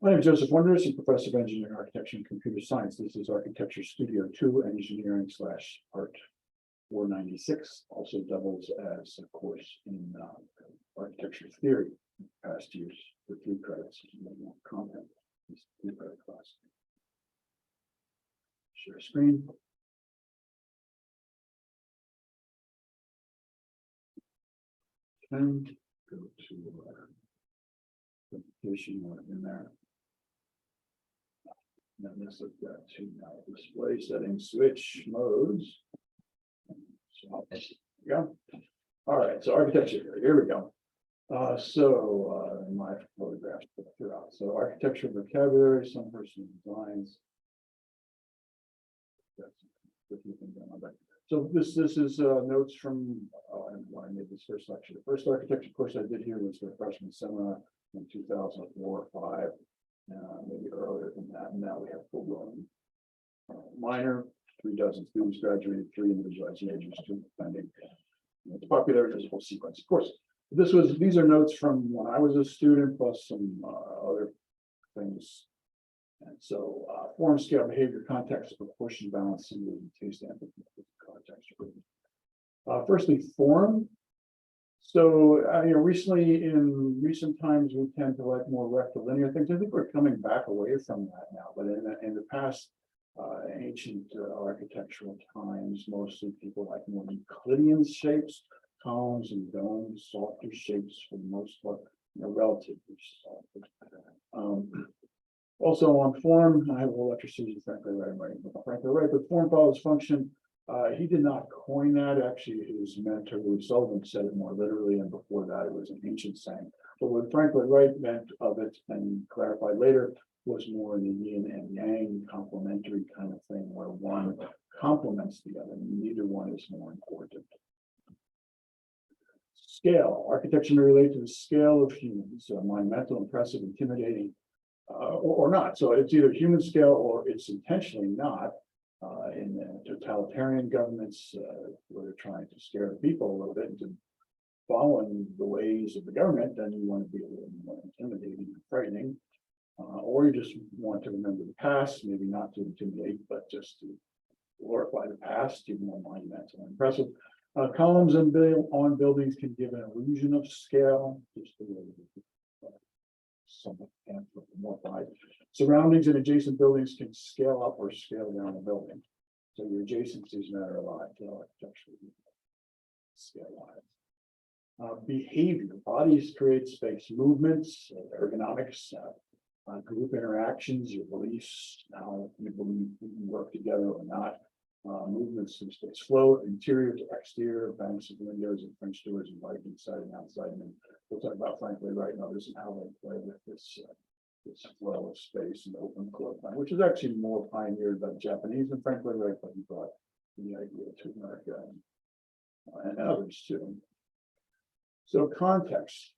My name is Joseph Wonders, I'm Professor of Engineering, Architecture, and Computer Science. This is Architecture Studio 2, Engineering / Art 496. Also doubles as a course in architecture theory. Past years for 3 credits. More content. This 3-credit class. Share screen. And go to presentation in there. Now this has got to display settings, switch modes. So, yeah. All right, so architecture, here we go. My photographs throughout. So architecture vocabulary, some personal designs. So this is notes from when I made this first lecture. The first architecture course I did here was the freshman seminar in 2004 or 5. Maybe earlier than that. And now we have full-blown minor, 3 dozen students graduated, 3 individualized majors, 2 pending. It's popular as a whole sequence. Of course, these are notes from when I was a student, plus some other things. And so form, scale, behavior, context, proportion, balance, symbolism, taste, empathy, context. Firstly, form. So, recently in recent times, we tend to like more rectilinear things. I think we're coming back away from that now, but in the past ancient architectural times, mostly people like more Euclidean shapes, columns and domes, softer shapes for the most part, relatively soft. Also on form, I have a lecture series, frankly, right, but form follows function. He did not coin that. Actually, his mentor, Louis Sullivan, said it more literally, and before that, it was an ancient saying. But what Franklin Wright meant of it, and clarified later, was more in the yin and yang complementary kind of thing, where one complements the other. Neither one is more important. Scale. Architecture may relate to the scale of humans, monumental, impressive, intimidating, or not. So it's either human scale or it's intentionally not. In totalitarian governments, where they're trying to scare the people a little bit into following the ways of the government, then you want to be a little more intimidating and frightening, or you just want to remember the past, maybe not to intimidate, but just to glorify the past, even more monumental and impressive. Columns and on buildings can give an illusion of scale, just the way somewhat anthropomorphized. Surroundings and adjacent buildings can scale up or scale down a building. So your adjacencies matter a lot to architecture. Scale wise. Behavior. Bodies create space. Movements, ergonomics, group interactions, your beliefs, how you believe you can work together or not. Movements in space. Flow, interior to exterior, banks of windows and French doors, and light inside and outside. And we'll talk about, frankly, right now, this is how they play with this flow of space and open flow plan, which is actually more pioneered by the Japanese and frankly, right, but he brought the idea to America and others too. So context.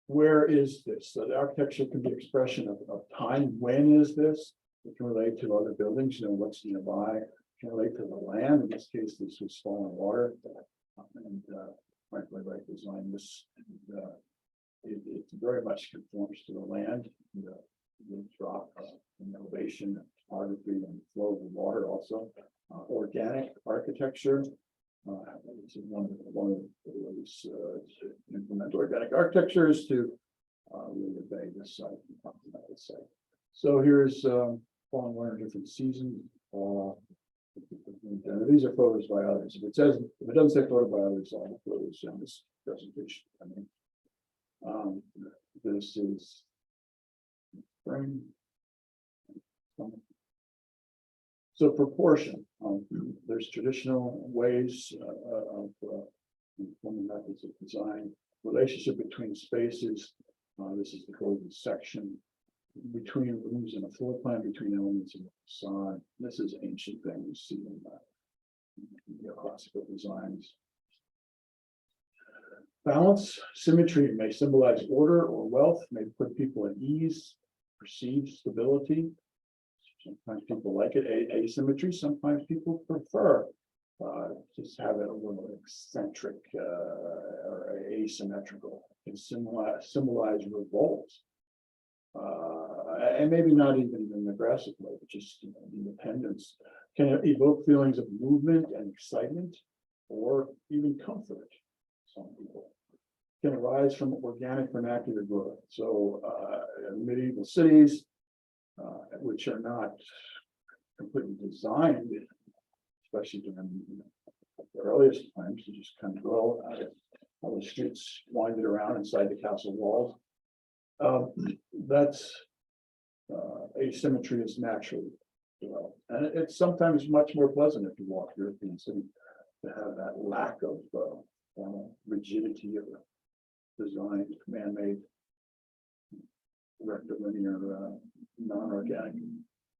Where is this? So the architecture can be expression of time. When is this? It can relate to other buildings, what's nearby. It can relate to the land. In this case, this was falling water. And frankly, right, designed this. And, it very much conforms to the land, the drop in elevation, topography, and flow of the water. Also, organic architecture. This is one of the ways to implement organic architecture is to really obey this site and complement this site. So here's falling water in different seasons. These are photos by others. If it doesn't say photo by others, all the photos in this presentation. This is frame. So proportion. There's traditional ways of methods of design. Relationship between spaces. This is the golden section between rooms and a floor plan, between elements and facade. This is ancient thing we see in classical designs. Balance, symmetry may symbolize order or wealth, may put people at ease, perceive stability. Sometimes people like it, asymmetry. Sometimes people prefer just have it a little eccentric or asymmetrical. can symbolize revolt. And maybe not even in an aggressive way, but just independence. Can evoke feelings of movement and excitement, or even comfort. Some people can arise from organic vernacular growth. So medieval cities, which are not completely designed, especially during the earliest times, to just kind of grow out of all the streets winded around inside the castle walls. That's asymmetry is naturally developed, and it's sometimes much more pleasant if you walk European city to have that lack of rigidity of a designed, man-made, rectilinear, non-organic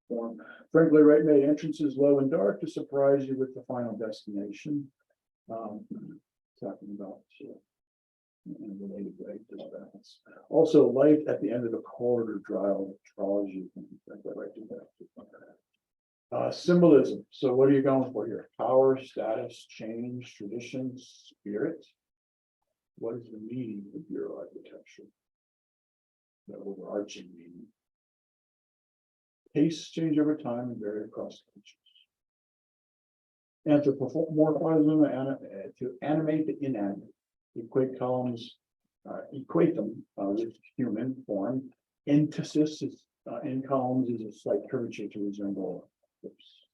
form. Frankly, right-made entrances low and dark to surprise you with the final destination. Talking about in a related way to that. Also, light at the end of the corridor, metrology. Symbolism. So what are you going for here? Power, status, change, tradition, spirit. What is the meaning of your architecture? The overarching meaning. Tastes change over time and vary across cultures. Anthropomorphism, to animate the inanimate. Equate columns, equate them with human form. Entasis is, in columns is a slight curvature to resemble lips.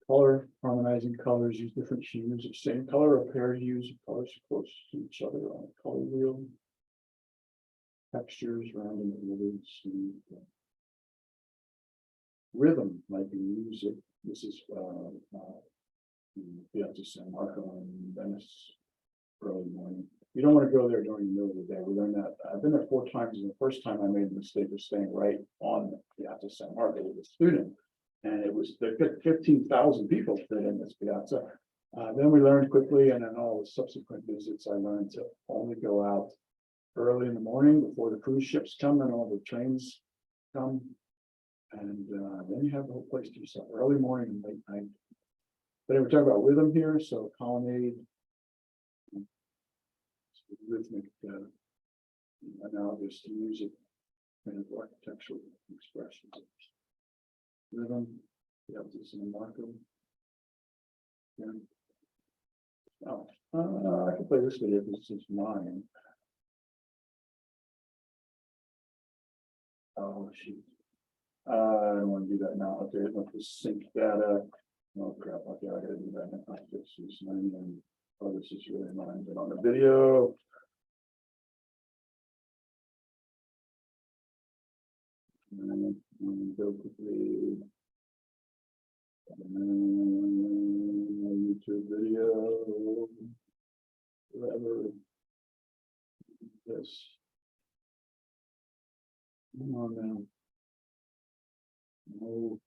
Color, harmonizing colors, use different hues of same color or paired hues of colors close to each other on a color wheel. Textures, rounding the rhythm might be music. This is Piazza San Marco in Venice, early morning. You don't want to go there during the middle of the day. We learned that. I've been there 4 times, and the first time I made the mistake of staying right on Piazza San Marco with a student, and it was 15,000 people fit in this piazza. Then we learned quickly, and then all the subsequent visits, I learned to only go out early in the morning before the cruise ships come and all the trains come, and then you have the whole place to yourself. Early morning and late night. But we're talking about rhythm here, so colonnade, rhythmic, analogous to music, kind of architectural expressions. Rhythm, Piazza San Marco. Yeah. Oh, I can play this video because it's mine. Oh, shoot. I don't want to do that now. Okay, let's just sync data. Oh crap, okay, I gotta do that now. This is mine, and oh, this is really mine, but on the video. And go quickly. YouTube video. Whatever. This. Come on now. No.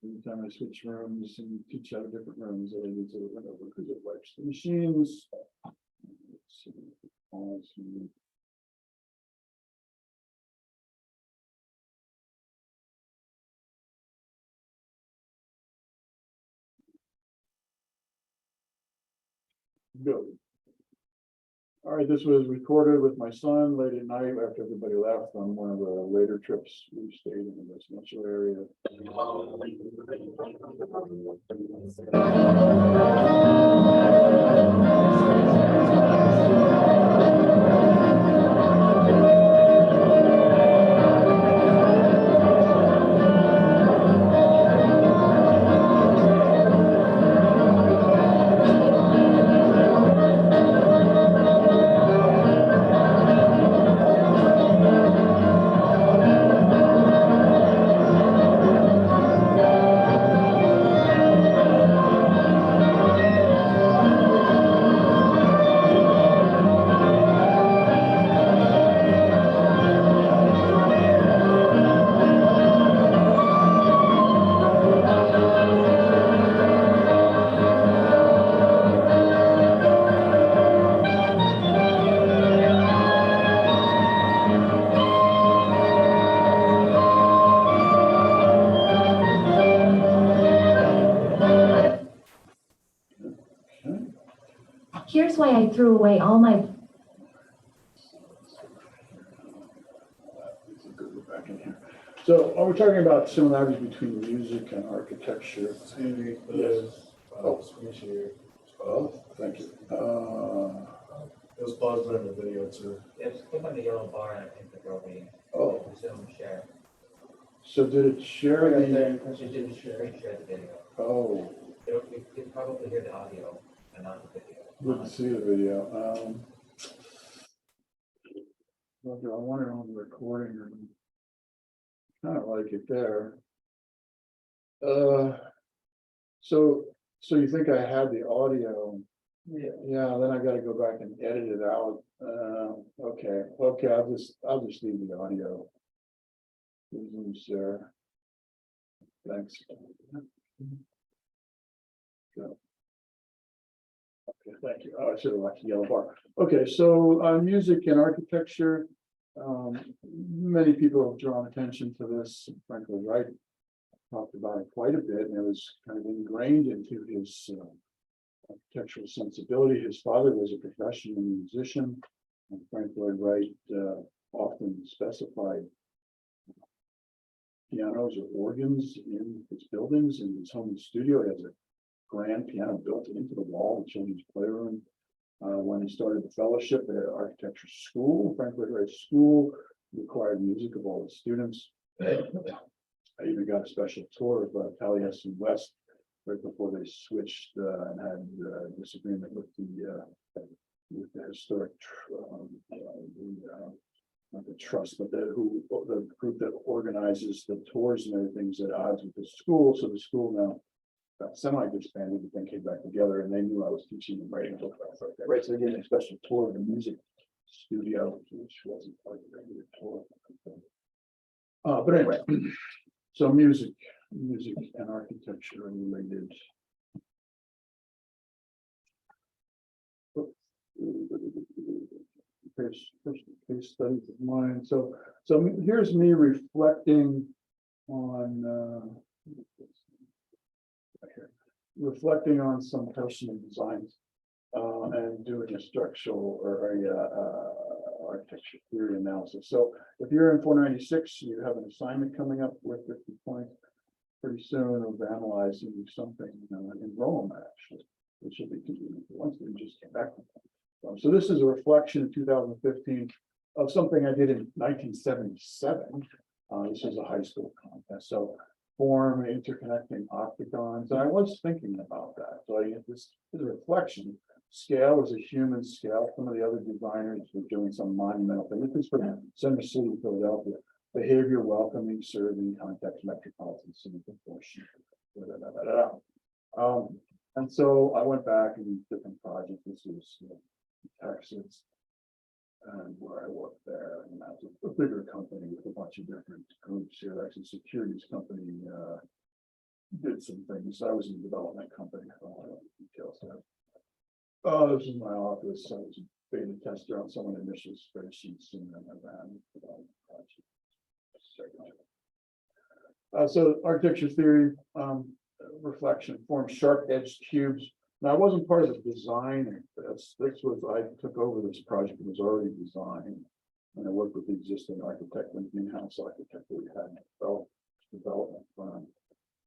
Every time I switch rooms and teach out of different rooms, I need to run over because it wipes the machines. Let's see. Awesome. Go. All right, this was recorded with my son late at night after everybody left on one of the later trips we stayed in the residential area. Here's why I threw away all my. Back in here. So are we talking about similarities between music and architecture? Yes. Screen share. Oh, thank you. It was paused during the video too. Yes, click on the yellow bar and I think the girl being Oh, resume share. so did it share the? Because you didn't share the video. Oh, You can probably hear the audio and not the video. didn't see the video. Whether I want it on the recording or kind of like it there. So you think I had the audio? Yeah, then I gotta go back and edit it out. Okay, I'll just leave the audio. Share. Thanks. Go. Okay, thank you. Oh, I should have left the yellow bar. Okay, so music and architecture. Many people have drawn attention to this, frankly, right? Talked about it quite a bit, and it was kind of ingrained into his architectural sensibility. His father was a professional musician, and Frank Lloyd Wright often specified pianos or organs in his buildings. In his home studio, he has a grand piano built into the wall, the children's playroom. When he started the fellowship at architecture school, Frank Lloyd Wright School required music of all the students. I even got a special tour of Taliesin West right before they switched and had disagreement with the historic not the trust, but the group that organizes the tours and everything's at odds with the school. So the school now got semi-disbanded, but then came back together, and they knew I was teaching and writing books like that. Right, so they gave me a special tour of the music studio, which wasn't part of the regular tour. But anyway, so music and architecture are related. Case studies of mine. So here's me reflecting on some personal designs and doing a structural or a architecture theory analysis. So if you're in 496, you have an assignment coming up with 50 points pretty soon of analyzing something in Rome, actually, which will be convenient for once we just came back from that. So this is a reflection in 2015 of something I did in 1977. This is a high school contest. So form interconnecting octagons. And I was thinking about that. So this is a reflection. Scale is a human scale. Some of the other designers were doing some monumental thing. This is from Center City, Philadelphia. Behavior, welcoming, serving, context, metropolitan, city proportion. And so I went back and different projects. This was Texas, and where I worked there, and that's a bigger company with a bunch of different groups here. Actually, securities company did some things. I was in a development company. Details there. Oh, this is my office. I was a beta tester on some of the initial spreadsheets, and then I ran the development project. So architecture theory, reflection, form sharp-edged cubes. Now, I wasn't part of the design. I took over this project. It was already designed, and I worked with the existing architect and in-house architect that we had development firm.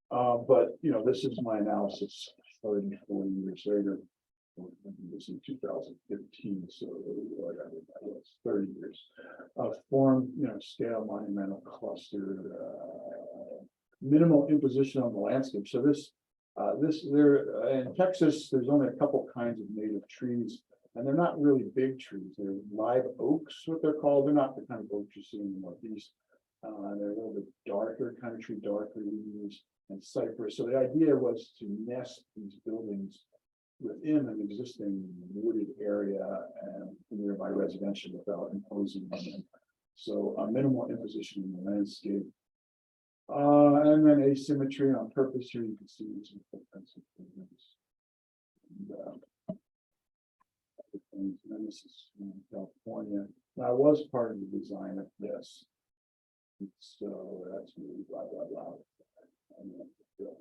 But this is my analysis 30, 40 years later. This in 2015, so that was 30 years. Form, scale, monumental, cluster, minimal imposition on the landscape. So there in Texas, there's only a couple kinds of native trees, and they're not really big trees. They're live oaks, what they're called. They're not the kind of oaks you see in the Northeast. They're a little bit darker kind of tree, darker leaves, and cypress. So the idea was to nest these buildings within an existing wooded area and nearby residential without imposing on them. So a minimal imposition in the landscape. And then asymmetry on purpose. Here you can see some footprints of buildings. And this is in California. Now, I was part of the design of this. So that's really blah, blah, blah. And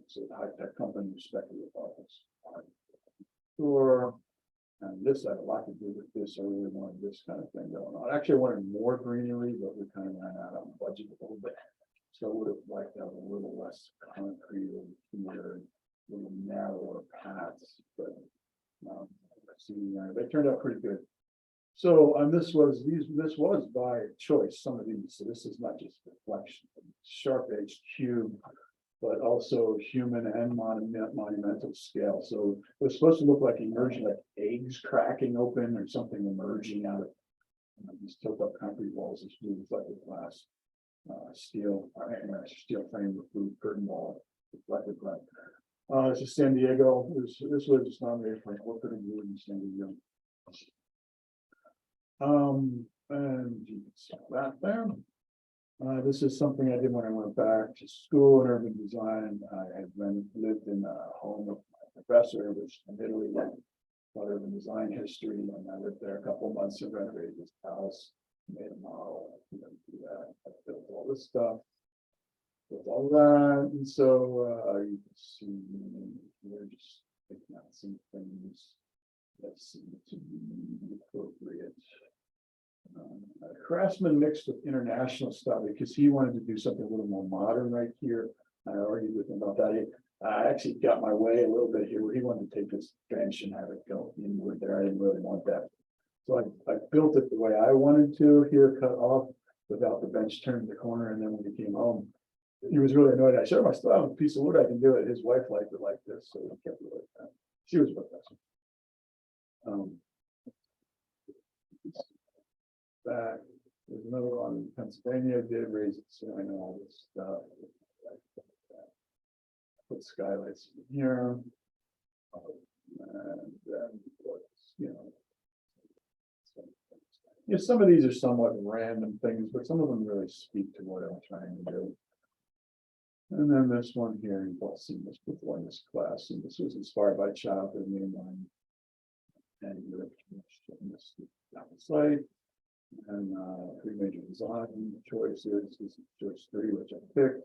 so the high-tech company speculative office. Sure. And this had a lot to do with this. I really wanted this kind of thing going on. Actually, I wanted more greenery, but we kind of ran out of budget a little bit. So I would have liked to have a little less concrete here, a little narrower paths, but they turned out pretty good. So, and this was by choice, some of these, so this is not just reflection, sharp edge cube, but also human and monumental scale. So it was supposed to look like emerging, like eggs cracking open or something emerging out of these tilt up concrete walls, this blue reflective glass, steel frame with blue curtain wall, reflective glass. This is San Diego. This was just nominated for Corporate Award in San Diego. And you can see that there. This is something I did when I went back to school in urban design. I had lived in a home of my professor, which in Italy, taught urban design history, and I lived there a couple of months and renovated this house, made a model, do that. I built all this stuff, built all that, and so you can see we're just picking out some things that seem to be appropriate. Craftsman mixed with international stuff because he wanted to do something a little more modern right here. I argued with him about that. I actually got my way a little bit here where he wanted to take this bench and have it go inward there. I didn't really want that. So I built it the way I wanted to here, cut off without the bench turning the corner. And then when he came home, he was really annoyed. I said, I still have a piece of wood. I can do it. His wife liked it like this. So he kept it like that. She was with us. Back. There's another one in Pennsylvania, did raise the ceiling and all this stuff. Put skylights in here. And then, some of these are somewhat random things, but some of them really speak to what I'm trying to do. And then this one here, you've all seen this before in this class, and this was inspired by childhood mainline. And you're this down the site. And three major design choices. This is choice 3, which I picked.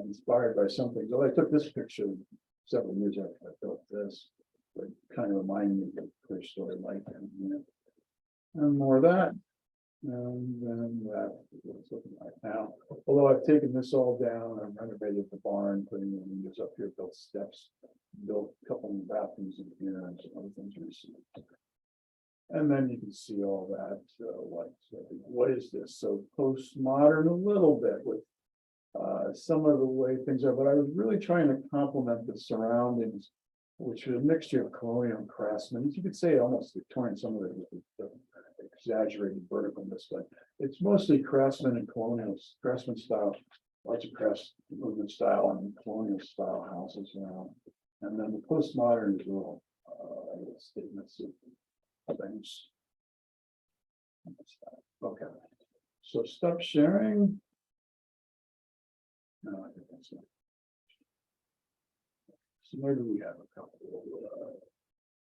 Inspired by something. So I took this picture several years after I built this, but kind of reminded me of the clear story like that. And more of that. And then that is what it's looking like now. Although I've taken this all down, I've renovated the barn, putting the windows up here, built steps, built a couple of bathrooms in here, and some other things recently. And then you can see all that, what is this? So postmodern a little bit with some of the way things are, but I was really trying to complement the surroundings, which was a mixture of colonial and craftsman. You could say almost Victorian, some of it with the exaggerated verticalness, but it's mostly craftsman and colonial, craftsman style, lots of crafts movement style and colonial style houses around. And then the postmodern is little statements of things. Okay, so stop sharing. No, I think that's it. So maybe we have a couple of